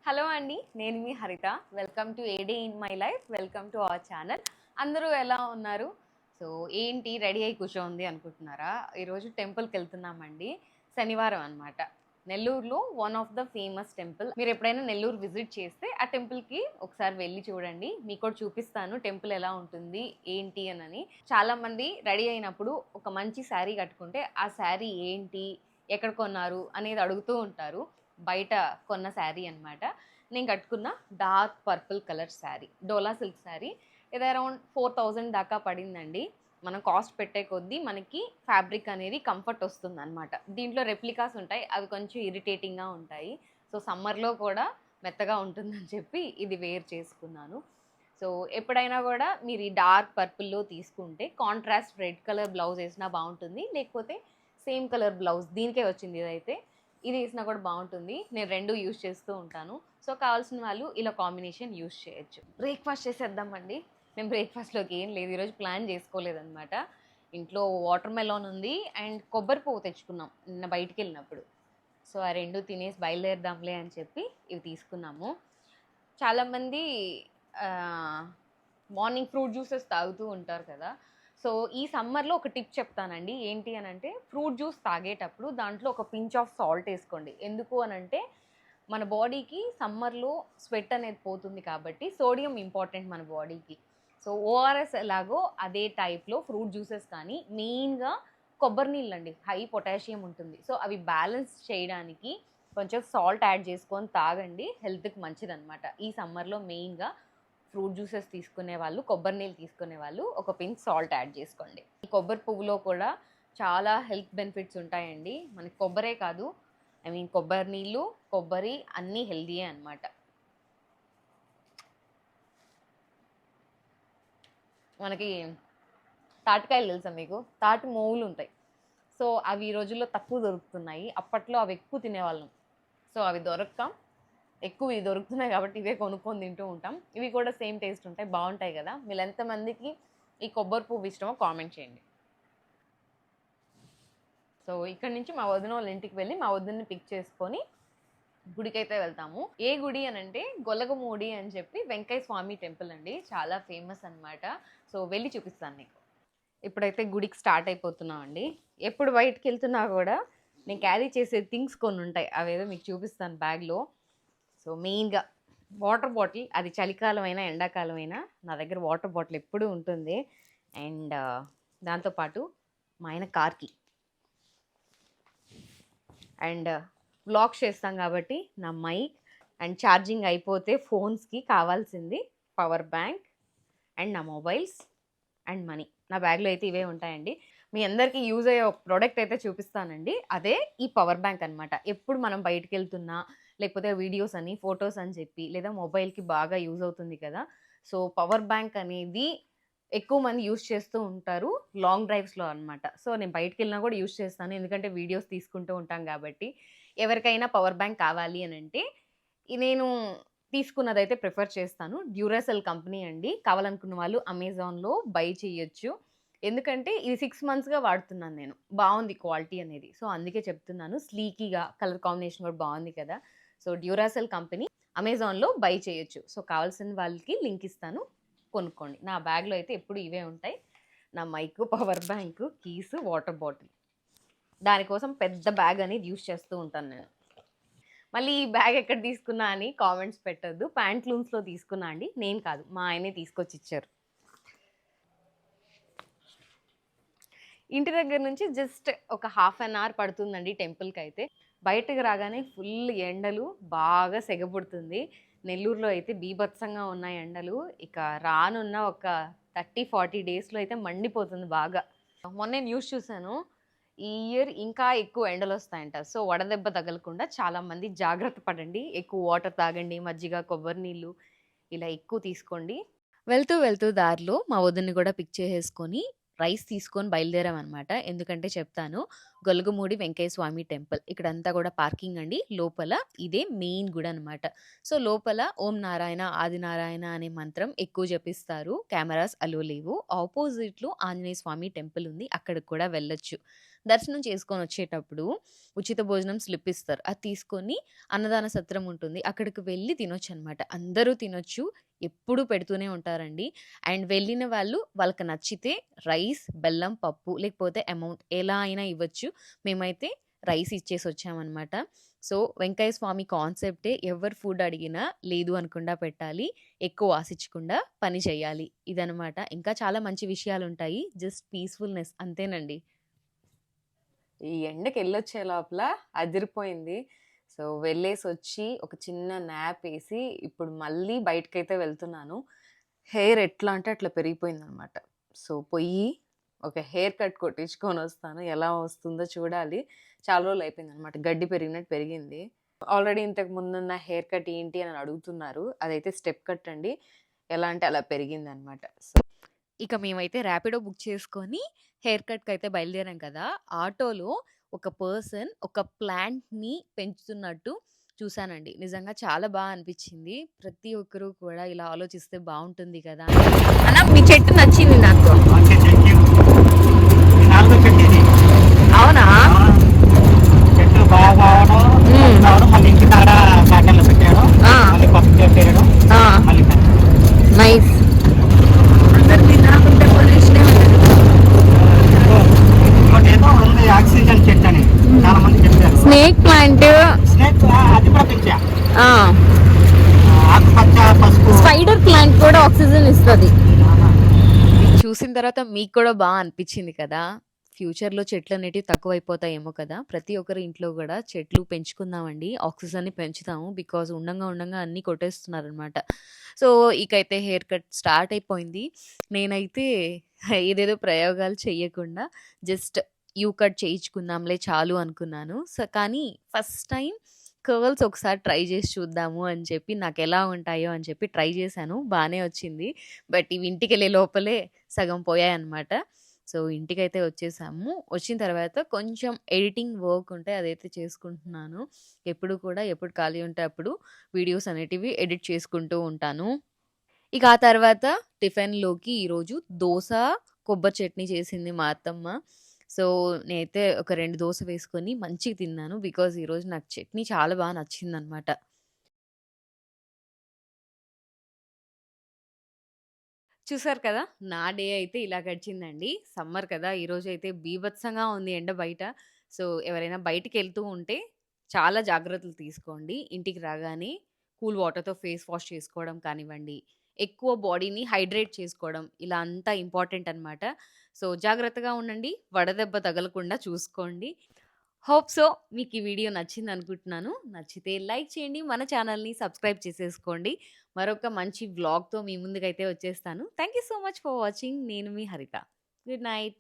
Hello అండి, నేను మీ హరిత. Welcome to A day in my life. Welcome to our channel. అందరూ ఎలా ఉన్నారు? సో ఏంటి రెడీ అయి కూర్చోంది అనుకుంటున్నారా? ఈరోజు టెంపుల్కి వెళ్తున్నామండి. శనివారం అనమాట. నెల్లూరులో one of the famous temple. మీరు ఎప్పుడైనా నెల్లూరు విజిట్ చేస్తే ఆ టెంపుల్కి ఒకసారి వెళ్ళి చూడండి. మీకు కూడా చూపిస్తాను టెంపుల్ ఎలా ఉంటుంది ఏంటి అని. చాలామంది రెడీ అయినప్పుడు ఒక మంచి శారీ కట్టుకుంటే ఆ శారీ ఏంటి, ఎక్కడ కొన్నారు అనేది అడుగుతూ ఉంటారు. బయట కొన్న శారీ అనమాట. నేను కట్టుకున్న డార్క్ పర్పుల్ కలర్ శారీ, డోలా సిల్క్ శారీ. ఇది అరౌండ్ 4000 దాకా పడిందండి. మనం కాస్ట్ పెట్టే కొద్దీ మనకి ఫ్యాబ్రిక్ అనేది కంఫర్ట్ వస్తుంది అనమాట. దీంట్లో రెప్లికాస్ ఉంటాయి, అవి కొంచెం ఇరిటేటింగ్గా ఉంటాయి. సో సమ్మర్లో కూడా మెత్తగా ఉంటుందని చెప్పి ఇది వేర్ చేసుకున్నాను. సో ఎప్పుడైనా కూడా మీరు ఈ డార్క్ పర్పుల్లో తీసుకుంటే కాంట్రాస్ట్ రెడ్ కలర్ బ్లౌజ్ వేసినా బాగుంటుంది, లేకపోతే సేమ్ కలర్ బ్లౌజ్ దీనికే వచ్చింది ఇదైతే, ఇది వేసినా కూడా బాగుంటుంది. నేను రెండు యూజ్ చేస్తూ ఉంటాను. సో కావాల్సిన వాళ్ళు ఇలా కాంబినేషన్ యూజ్ చేయొచ్చు. బ్రేక్ఫాస్ట్ చేసేద్దామండి. నేను బ్రేక్ఫాస్ట్లోకి ఏం లేదు, ఈరోజు ప్లాన్ చేసుకోలేదన్నమాట. ఇంట్లో వాటర్ మెలాన్ ఉంది అండ్ కొబ్బరి పువ్వు తెచ్చుకున్నాం నిన్న బయటికి వెళ్ళినప్పుడు. సో ఆ రెండు తినేసి బయలుదేరదాంలే అని చెప్పి ఇవి తీసుకున్నాము. చాలామంది మార్నింగ్ ఫ్రూట్ జ్యూసెస్ తాగుతూ ఉంటారు కదా. సో ఈ సమ్మర్లో ఒక టిప్ చెప్తానండి. ఏంటి అని అంటే, ఫ్రూట్ జ్యూస్ తాగేటప్పుడు దాంట్లో ఒక పించ్ ఆఫ్ సాల్ట్ వేసుకోండి. ఎందుకు అని అంటే, మన బాడీకి సమ్మర్లో స్వెట్ అనేది పోతుంది కాబట్టి సోడియం ఇంపార్టెంట్ మన బాడీకి. సో ఓఆర్ఎస్ ఎలాగో అదే టైప్లో ఫ్రూట్ జ్యూసెస్ కానీ మెయిన్గా కొబ్బరి నీళ్ళు అండి, హై పొటాషియం ఉంటుంది. సో అవి బ్యాలెన్స్ చేయడానికి కొంచెం సాల్ట్ యాడ్ చేసుకొని తాగండి, హెల్త్కి మంచిదన్నమాట. ఈ సమ్మర్లో మెయిన్గా ఫ్రూట్ జ్యూసెస్ తీసుకునే వాళ్ళు, కొబ్బరి నీళ్ళు తీసుకునే వాళ్ళు ఒక పించ్ సాల్ట్ యాడ్ చేసుకోండి. ఈ కొబ్బరి పువ్వులో కూడా చాలా హెల్త్ బెనిఫిట్స్ ఉంటాయండి. మనకి కొబ్బరే కాదు, కొబ్బరి నీళ్ళు, కొబ్బరి అన్నీ హెల్తీయే అనమాట. మనకి తాటికాయలు తెలుసా మీకు? తాటి మోవులు ఉంటాయి. సో అవి ఈ రోజుల్లో తక్కువ దొరుకుతున్నాయి. అప్పట్లో అవి ఎక్కువ తినేవాళ్ళం. సో అవి దొరక్క ఎక్కువ ఇవి దొరుకుతున్నాయి కాబట్టి ఇవే కొనుక్కొని తింటూ ఉంటాం. ఇవి కూడా సేమ్ టేస్ట్ ఉంటాయి, బాగుంటాయి కదా. మీరు ఎంతమందికి ఈ కొబ్బరి పువ్వు ఇష్టమో కామెంట్ చేయండి. సో ఇక్కడ నుంచి మా వదిన వాళ్ళ ఇంటికి వెళ్ళి మా వదిన్ని పిక్ చేసుకొని గుడికైతే వెళ్తాము. ఏ గుడి అని అంటే గొలగమూడి అని చెప్పి వెంకయ్య స్వామి టెంపుల్ అండి, చాలా ఫేమస్ అనమాట. సో వెళ్ళి చూపిస్తాను నీకు. ఇప్పుడైతే గుడికి స్టార్ట్ అయిపోతున్నాం అండి. ఎప్పుడు బయటకు వెళ్తున్నా కూడా నేను క్యారీ చేసే థింగ్స్ కొన్ని ఉంటాయి, అవేదో మీకు చూపిస్తాను బ్యాగ్లో. సో మెయిన్గా వాటర్ బాటిల్, అది చలికాలం అయినా ఎండాకాలం అయినా నా దగ్గర వాటర్ బాటిల్ ఎప్పుడూ ఉంటుంది. అండ్ దాంతోపాటు మా ఆయన కార్కి, అండ్ వ్లాగ్స్ చేస్తాం కాబట్టి నా మైక్, అండ్ ఛార్జింగ్ అయిపోతే ఫోన్స్కి కావాల్సింది పవర్ బ్యాంక్, అండ్ నా మొబైల్స్ అండ్ మనీ. నా బ్యాగ్లో అయితే ఇవే ఉంటాయండి. మీ అందరికీ యూజ్ అయ్యే ప్రోడక్ట్ అయితే చూపిస్తానండి. అదే ఈ పవర్ బ్యాంక్ అనమాట. ఎప్పుడు మనం బయటికి వెళ్తున్నా, లేకపోతే వీడియోస్ అని, ఫొటోస్ అని చెప్పి, లేదా మొబైల్కి బాగా యూజ్ అవుతుంది కదా. సో పవర్ బ్యాంక్ అనేది ఎక్కువ మంది యూజ్ చేస్తూ ఉంటారు లాంగ్ డ్రైవ్స్లో అనమాట. సో నేను బయటికి వెళ్ళినా కూడా యూజ్ చేస్తాను, ఎందుకంటే వీడియోస్ తీసుకుంటూ ఉంటాం కాబట్టి. ఎవరికైనా పవర్ బ్యాంక్ కావాలి అని అంటే నేను తీసుకున్నదైతే ప్రిఫర్ చేస్తాను. డ్యూరాసెల్ కంపెనీ అండి. కావాలనుకున్న వాళ్ళు అమెజాన్లో బై చేయొచ్చు. ఎందుకంటే ఇది 6 మంత్స్గా వాడుతున్నాను నేను. బాగుంది క్వాలిటీ అనేది. సో అందుకే చెప్తున్నాను. స్లీకీగా, కలర్ కాంబినేషన్ కూడా బాగుంది కదా. సో డ్యూరాసెల్ కంపెనీ అమెజాన్లో బై చేయొచ్చు. సో కావాల్సిన వాళ్ళకి లింక్ ఇస్తాను, కొనుక్కోండి. నా బ్యాగ్లో అయితే ఎప్పుడు ఇవే ఉంటాయి. నా mic, power bank, keys, water bottle. దానికోసం పెద్ద బ్యాగ్ అనేది యూజ్ చేస్తూ ఉంటాను నేను. మళ్ళీ ఈ బ్యాగ్ ఎక్కడ తీసుకున్నా అని కామెంట్స్ పెట్టొద్దు. ప్యాంట్లూన్స్లో తీసుకున్నా అండి, నేను కాదు, మా ఆయనే తీసుకొచ్చి ఇచ్చారు. ఇంటి దగ్గర నుంచి జస్ట్ ఒక హాఫ్ అన్ అవర్ పడుతుందండి టెంపుల్కి అయితే. బయటకు రాగానే ఫుల్ ఎండలు, బాగా సెగపుడుతుంది. నెల్లూరులో అయితే బీభత్సంగా ఉన్నాయి ఎండలు. ఇక రానున్న ఒక 30-40 డేస్లో అయితే మండిపోతుంది బాగా. మొన్నే న్యూస్ చూశాను, ఈ ఇయర్ ఇంకా ఎక్కువ ఎండలు వస్తాయంట. సో వడదెబ్బ తగలకుండా చాలామంది జాగ్రత్త పడండి. ఎక్కువ వాటర్ తాగండి, మజ్జిగ, కొబ్బరి నీళ్ళు ఇలా ఎక్కువ తీసుకోండి. వెళ్తూ వెళ్తూ దారిలో మా వదిన్ని కూడా పిక్ చేసేసుకొని రైస్ తీసుకొని బయలుదేరామనమాట. ఎందుకంటే చెప్తాను, గొలగమూడి వెంకయ్య స్వామి టెంపుల్ ఇక్కడంతా కూడా పార్కింగ్ అండి. లోపల ఇదే మెయిన్ గుడి అనమాట. సో లోపల ఓం నారాయణ ఆదినారాయణ అనే మంత్రం ఎక్కువ జపిస్తారు. కెమెరాస్ అలో లేవు. ఆపోజిట్లో ఆంజనేయ స్వామి టెంపుల్ ఉంది, అక్కడికి కూడా వెళ్ళొచ్చు. దర్శనం చేసుకొని వచ్చేటప్పుడు ఉచిత భోజనం స్లిప్ ఇస్తారు. అది తీసుకొని అన్నదాన సత్రం ఉంటుంది. అక్కడికి వెళ్ళి తినొచ్చనమాట. అందరూ తినొచ్చు. ఎప్పుడూ పెడుతూనే ఉంటారండి. అండ్ వెళ్ళిన వాళ్ళు వాళ్ళకి నచ్చితే రైస్, బెల్లం, పప్పు లేకపోతే అమౌంట్ ఎలా అయినా ఇవ్వచ్చు. మేమైతే రైస్ ఇచ్చేసి వచ్చామనమాట. సో, వెంకయ్య స్వామి కాన్సెప్టే ఎవరు ఫుడ్ అడిగినా లేదు అనకుండా పెట్టాలి. ఎక్కువ ఆశిచ్చకుండా పని చేయాలి. ఇదనమాట. ఇంకా చాలా మంచి విషయాలుంటాయి. జస్ట్ పీస్‌ఫుల్‌నెస్ అంతేనండి. ఈ ఎండకెళ్ళొచ్చే లోపల అదిరిపోయింది. సో, వెళ్ళేసొచ్చి ఒక చిన్న న్యాపేసి ఇప్పుడు మళ్ళీ బయటకైతే వెళ్తున్నాను. హెయిర్ ఎట్లా అంటే అట్లా పెరిగిపోయిందనమాట. సో, పొయ్యి ఒక హెయిర్ కట్ కొట్టించుకొనొస్తాను. ఎలా వస్తుందో చూడాలి. చాలా రోజులయిపోయిందనమాట. గడ్డి పెరిగినట్టు పెరిగింది. ఆల్రెడీ ఇంతకు ముందున్న హెయిర్ కట్ ఏంటి అని అడుగుతున్నారు. అదైతే స్టెప్ కట్ అండి. ఎలా అంటే అలా పెరిగిందనమాట. సో, ఇక మేమైతే ర్యాపిడో బుక్ చేసుకొని హెయిర్ కట్‌కయితే బయలుదేరాం కదా! ఆటోలో ఒక పర్సన్ ఒక ప్లాంట్‌ని పెంచుతున్నట్టు చూసానండి. నిజంగా చాలా అనిపిచ్చింది. ప్రతి ఒక్కరు కూడా ఇలా ఆలోచిస్తే బావుంటుంది కదా! అన్న మీ చెట్టు నచ్చింది నాకు. ఓకే. Thank you. ఇది 4 చెట్టు ఇది. అవునా? చెట్లు బాగా కావడం, రావడం, మళ్ళీ ఇంటి కాడ ప్యాకెట్లు పెట్టాడు. ఆ! మళ్ళీ కొత్త చెట్టు వేయడం, ఆ! మళ్ళీ నైస్. అందరు తినకుంటే పొల్యూషనే ఉండదు. ఇంకోటి ఏదో ఉంది ఆక్సిజన్ చెట్టు అని చాలా మంది చెప్పారు. Snake plant. స్నేక్ అది కూడా పెంచా. ఆ! ఆకుపచ్చ, పసుపు. స్పైడర్ ప్లాంట్ కూడా ఆక్సిజన్ ఇస్తది. చూసిన తర్వాత మీకు కూడా అనిపిచ్చింది కదా! ఫ్యూచర్‌లో చెట్లనేటివి తక్కువైపోతాయేమో కదా! ప్రతి ఒక్కరి ఇంట్లో గూడా చెట్లు పెంచుకుందామండి. ఆక్సిజన్‌ని పెంచుదాము. బికాజ్ ఉండంగా అన్నీ కొట్టేస్తున్నారనమాట. సో, ఇకైతే హెయిర్ కట్ స్టార్ట్ అయిపోయింది. నేనైతే ఏదేదో ప్రయోగాలు చెయ్యకుండా జస్ట్ యూ కట్ చేయించుకుందాంలే చాలు అనుకున్నాను. సో, కానీ ఫస్ట్ టైమ్ కర్ల్స్ ఒకసారి ట్రై చేసి చూద్దాము అని చెప్పి నాకెలా ఉంటాయో అని చెప్పి ట్రై చేశాను. బానే వచ్చింది. బట్ ఇవి ఇంటికెళ్ళే లోపలే సగం పోయాయన్నమాట. సో, ఇంటికైతే వచ్చేసాము. వచ్చిన తర్వాత కొంచెం ఎడిటింగ్ వర్క్ ఉంటే అదైతే చేసుకుంటున్నాను. ఎప్పుడు ఖాళీ ఉంటే అప్పుడు వీడియోస్ అనేటివి ఎడిట్ చేసుకుంటూ ఉంటాను. ఇక ఆ తర్వాత టిఫిన్‌లోకి ఈరోజు దోస, కొబ్బరి చట్నీ చేసింది మా అత్తమ్మ. సో, నేనైతే ఒక 2 దోస వేసుకొని మంచిగా తిన్నాను. బికాజ్ ఈరోజు నాకు చట్నీ చాలా నచ్చిందనమాట. చూసారు కదా! నా డే అయితే ఇలా గడిచిందండి. సమ్మర్ కదా! ఈరోజైతే బీభత్సంగా ఉంది ఎండ బయట. సో, ఎవరైనా బయటికెళ్తూ ఉంటే చాలా జాగ్రత్తలు తీసుకోండి. ఇంటికి రాగానే కూల్ వాటర్‌తో ఫేస్ వాష్ చేసుకోవడం కానివ్వండి, ఎక్కువ బాడీని హైడ్రేట్ చేసుకోవడం ఇలా అంతా ఇంపార్టెంట్ అనమాట. సో, జాగ్రత్తగా ఉండండి. వడదెబ్బ తగలకుండా చూసుకోండి. హోప్ సో మీకు ఈ వీడియో నచ్చిందనుకుంటున్నాను. నచ్చితే లైక్ చేయండి. మన ఛానల్‌ని సబ్స్క్రైబ్ చేసేసుకోండి. మరొక మంచి వ్లాగ్‌తో మీ ముందుకైతే వచ్చేస్తాను. Thank you so much for watching. నేను మీ హరిత. Good night.